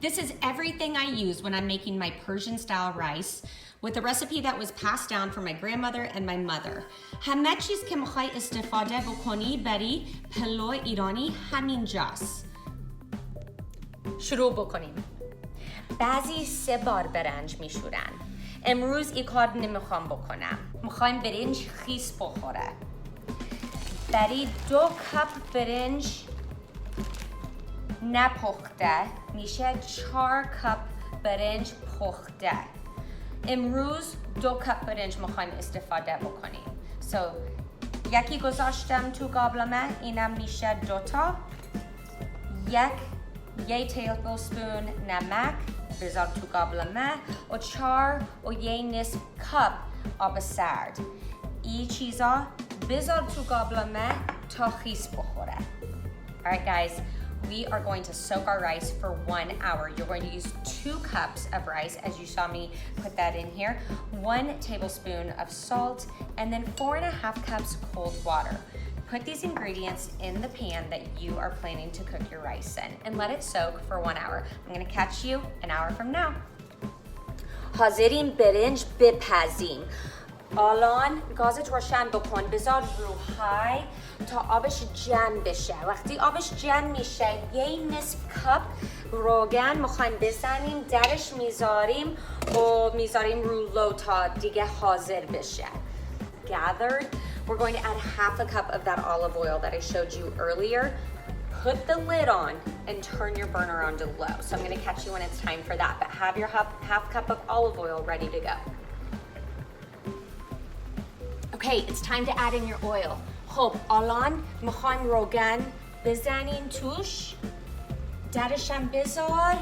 This is everything I use when I'm making my Persian style rice with a recipe that was passed down from my grandmother and my mother. همه چیز که میخوای استفاده بکنی بری پلو ایرانی همینجاست. شروع بکنیم. بعضی 3 بار برنج میشورن. امروز این کار نمیخوام بکنم. میخوایم برنج خیس بخوره. برای 2 کپ برنج نپخته میشه 4 کپ برنج پخته. امروز 2 کپ برنج میخوایم استفاده بکنیم. یکی گذاشتم تو گابلمه، اینم میشه 2 تا. یک تیبل سپون نمک بذار تو گابلمه و 4 و 1 نصف کپ آب سرد. این چیزا بذار تو گابلمه تا خیس بخوره. Alright guys, we are going to soak our rice for 1 hour. You're going to use 2 cups of rice, as you saw me put that in here, 1 tablespoon of salt, and then 4.5 cups cold water. Put these ingredients in the pan that you are planning to cook your rice in and let it soak for 1 hour. I'm gonna catch you an hour from now. حاضرین برنج بپزیم. الان گازت روشن بکن، بذار رو های تا آبش جمع بشه. وقتی آبش جمع میشه 1 نصف کپ روغن میخوایم بزنیم، درش میذاریم و میذاریم رو لو تا دیگه حاضر بشه. Gathered, we're going to add half a cup of that olive oil that I showed you earlier. Put the lid on and turn your burner on to low. So I'm gonna catch you when it's time for that, but have your half cup of olive oil ready to go. Okay, it's time to add in your oil. خب الان میخوایم روغن بزنین توش. درشم بذار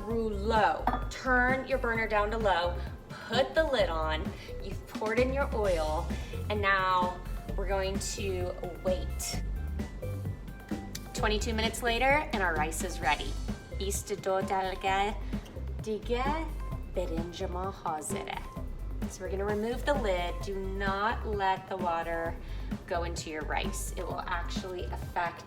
رو low. Turn your burner down to low. Put the lid on. You've poured in your oil, and now we're going to wait. 22 minutes later, and our rice is ready. 22 دقیقه دیگه برنج ما حاضره. So we're gonna remove the lid. Do not let the water go into your rice. It will actually affect,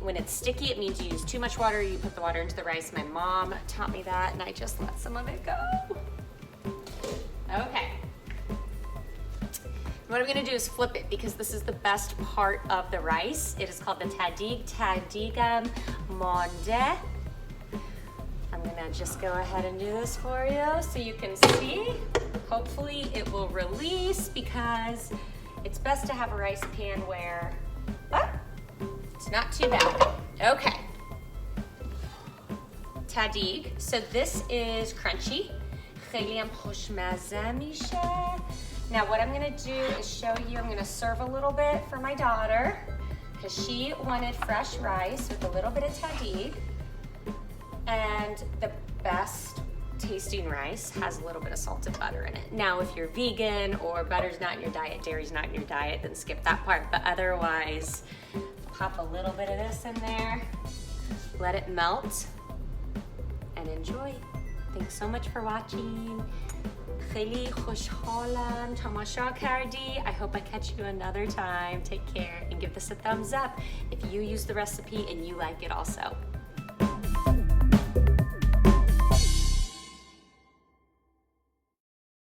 when it's sticky, it means you use too much water, you put the water into the rice. My mom taught me that, and I just let some of it go. Okay. What I'm gonna do is flip it because this is the best part of the rice. It is called the tadigam mande. I'm gonna just go ahead and do this for you so you can see. Hopefully it will release because it's best to have a rice pan where, it's not too bad. Okay. Tadig, so this is crunchy. خیلی هم خوشمزه میشه. Now what I'm gonna do is show you, I'm gonna serve a little bit for my daughter because she wanted fresh rice with a little bit of tadig. And the best tasting rice has a little bit of salted butter in it. Now if you're vegan or butter's not in your diet, dairy's not in your diet, then skip that part. But otherwise, pop a little bit of this in there, let it melt, and enjoy. Thanks so much for watching. خیلی خوشحالم تماشا کردی. I hope I catch you another time. Take care and give this a thumbs up if you use the recipe and you like it also.